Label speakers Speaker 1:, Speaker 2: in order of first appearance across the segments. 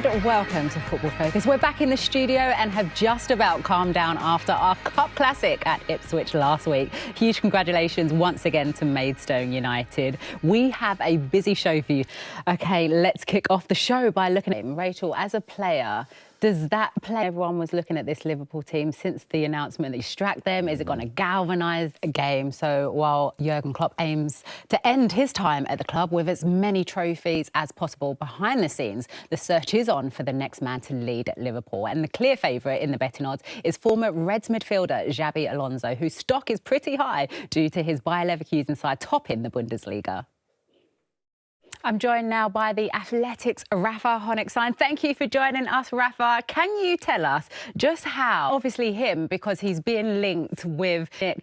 Speaker 1: And welcome to Football Focus. We're back in the studio and have just about calmed down after our Cup Classic at Ipswich last week. Huge congratulations once again to Maidstone United. We have a busy show for you. OK, let's kick off the show by looking at him. Rachel, as a player, does that play? Everyone was looking at this Liverpool team since the announcement that you distract them. Is it going to galvanise a game? So while Jurgen Klopp aims to end his time at the club with as many trophies as possible behind the scenes, the search is on for the next man to lead at Liverpool. And the clear favourite in the betting odds is former Reds midfielder Xabi Alonso, whose stock is pretty high due to his Bayer Leverkusen side topping the Bundesliga. I'm joined now by the Athletics' Rafa Honigstein. Thank you for joining us, Rafa. Can you tell us just how, obviously him, because he's being linked with it,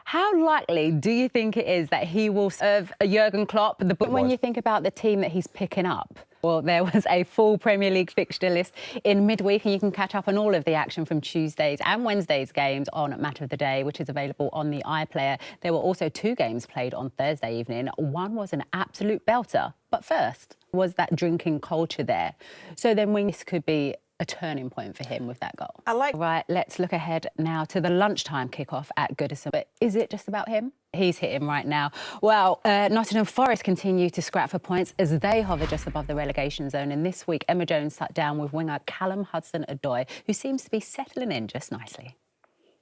Speaker 1: how likely do you think it is that he will serve Jurgen Klopp? When you think about the team that he's picking up, well, there was a full Premier League fixture list in midweek, and you can catch up on all of the action from Tuesday's and Wednesday's games on Match of the Day, which is available on the iPlayer. There were also 2 games played on Thursday evening. One was an absolute belter, but first was that drinking culture there. So then this could be a turning point for him with that goal. Right, let's look ahead now to the lunchtime kickoff at Goodison. But is it just about him? He's hitting right now. Well, Nottingham Forest continue to scrap for points as they hover just above the relegation zone. And this week, Emma Jones sat down with winger Callum Hudson-Odoi, who seems to be settling in just nicely.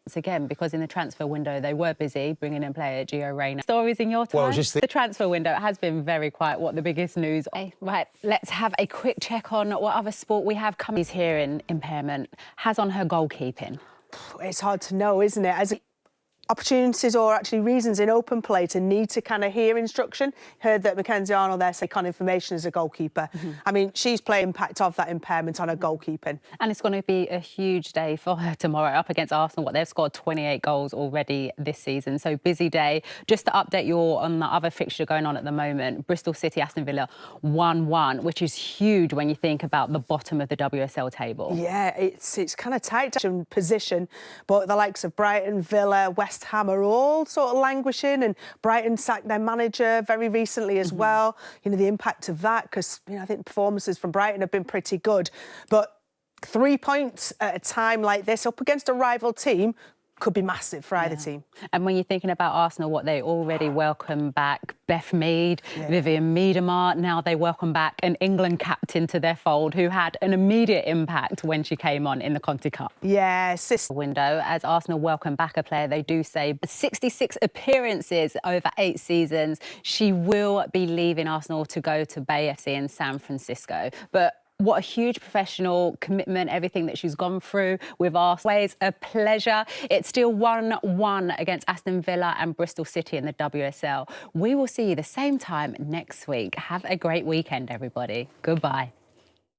Speaker 1: Once again, because in the transfer window, they were busy bringing in player Gio Reyna. Stories in your time? Well, the transfer window has been very quiet. What the biggest news? Okay, right, let's have a quick check on what other sport we have coming. He's here in impairment, has on her goalkeeping.
Speaker 2: It's hard to know, isn't it? As opportunities or actually reasons in open play to need to kind of hear instruction. Heard that Mackenzie Arnold there say con information as a goalkeeper. I mean, she's playing impact of that impairment on her goalkeeping. And
Speaker 1: it's going to be a huge day for her tomorrow up against Arsenal. They've scored 28 goals already this season. So busy day. Just to update you all on the other fixture going on at the moment, Bristol City, Aston Villa 1-1, which is huge when you think about the bottom of the WSL table.
Speaker 2: Yeah, it's kind of tight position, but the likes of Brighton, Villa, West Ham are all sort of languishing, and Brighton sacked their manager very recently as well. You know, the impact of that, because, you know, I think performances from Brighton have been pretty good. But 3 points at a time like this up against a rival team could be massive for either team.
Speaker 1: And when you're thinking about Arsenal, what they already welcome back Beth Mead, Vivian Miedema. Now they welcome back an England captain to their fold who had an immediate impact when she came on in the Conti Cup.
Speaker 2: Yeah,
Speaker 1: window. As Arsenal welcome back a player, they do say 66 appearances over 8 seasons. She will be leaving Arsenal to go to Bay FC in San Francisco. But what a huge professional commitment, everything that she's gone through with Arsenal. It's a pleasure. It's still 1-1 against Aston Villa and Bristol City in the WSL. We will see you the same time next week. Have a great weekend, everybody. Goodbye.